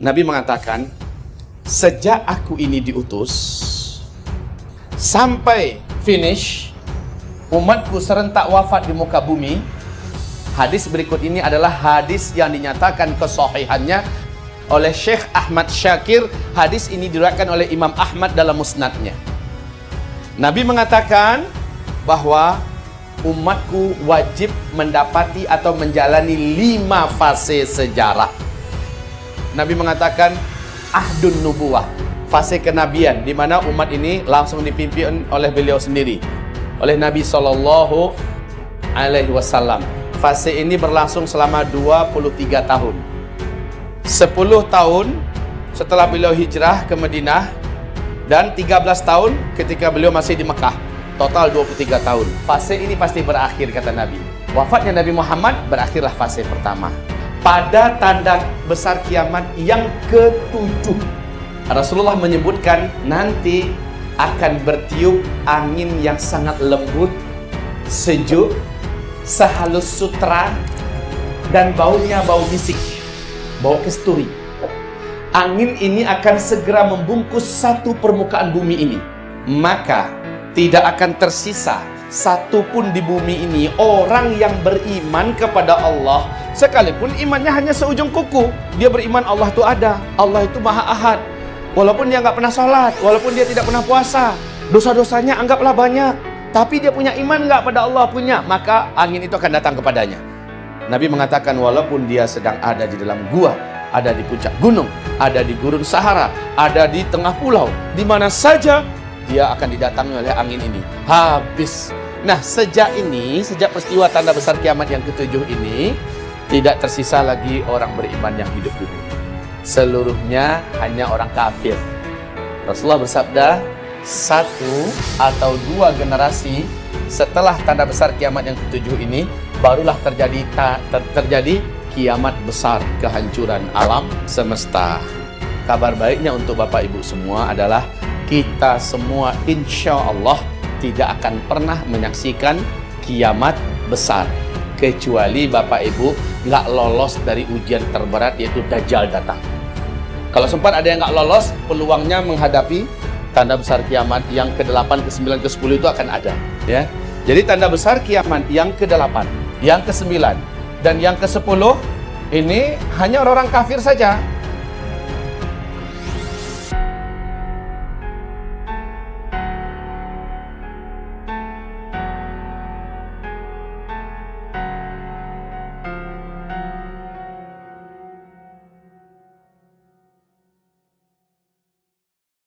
Nabi mengatakan, sejak aku ini diutus sampai finish, umatku serentak wafat di muka bumi. Hadis berikut ini adalah hadis yang dinyatakan kesahihannya oleh Syekh Ahmad Syakir. Hadis ini diriwayatkan oleh Imam Ahmad dalam musnadnya. Nabi mengatakan bahwa umatku wajib mendapati atau menjalani 5 fase sejarah. Nabi mengatakan ahdun nubuwah, fase kenabian, di mana umat ini langsung dipimpin oleh beliau sendiri, oleh Nabi SAW. Fase ini berlangsung selama 23 tahun. 10 tahun setelah beliau hijrah ke Madinah, dan 13 tahun ketika beliau masih di Mekah. Total 23 tahun. Fase ini pasti berakhir, kata Nabi. Wafatnya Nabi Muhammad, berakhirlah fase pertama. Pada tanda besar kiamat yang ke-7, Rasulullah menyebutkan nanti akan bertiup angin yang sangat lembut, sejuk, sehalus sutra, dan baunya bau misik, bau kasturi. Angin ini akan segera membungkus satu permukaan bumi ini. Maka tidak akan tersisa satu pun di bumi ini orang yang beriman kepada Allah, sekalipun imannya hanya seujung kuku. Dia beriman Allah itu ada, Allah itu Maha Ahad, walaupun dia nggak pernah sholat, walaupun dia tidak pernah puasa, dosa-dosanya anggaplah banyak, tapi dia punya iman nggak pada Allah? Punya. Maka angin itu akan datang kepadanya. Nabi mengatakan walaupun dia sedang ada di dalam gua, ada di puncak gunung, ada di gurun Sahara, ada di tengah pulau, di mana saja dia akan didatangi oleh angin ini. Habis. Nah, sejak peristiwa tanda besar kiamat yang ke-7 ini, tidak tersisa lagi orang beriman yang hidup di bumi. Seluruhnya hanya orang kafir. Rasulullah bersabda, 1 atau 2 generasi setelah tanda besar kiamat yang ke-7 ini, barulah terjadi kiamat besar, kehancuran alam semesta. Kabar baiknya untuk Bapak Ibu semua adalah kita semua insya Allah tidak akan pernah menyaksikan kiamat besar, kecuali Bapak Ibu nggak lolos dari ujian terberat, yaitu Dajjal datang. Kalau sempat ada yang nggak lolos, peluangnya menghadapi tanda besar kiamat yang ke-8, ke-9, ke-10 itu akan ada, ya. Jadi tanda besar kiamat yang ke-8, yang ke-9, dan yang ke-10 ini hanya orang-orang kafir saja.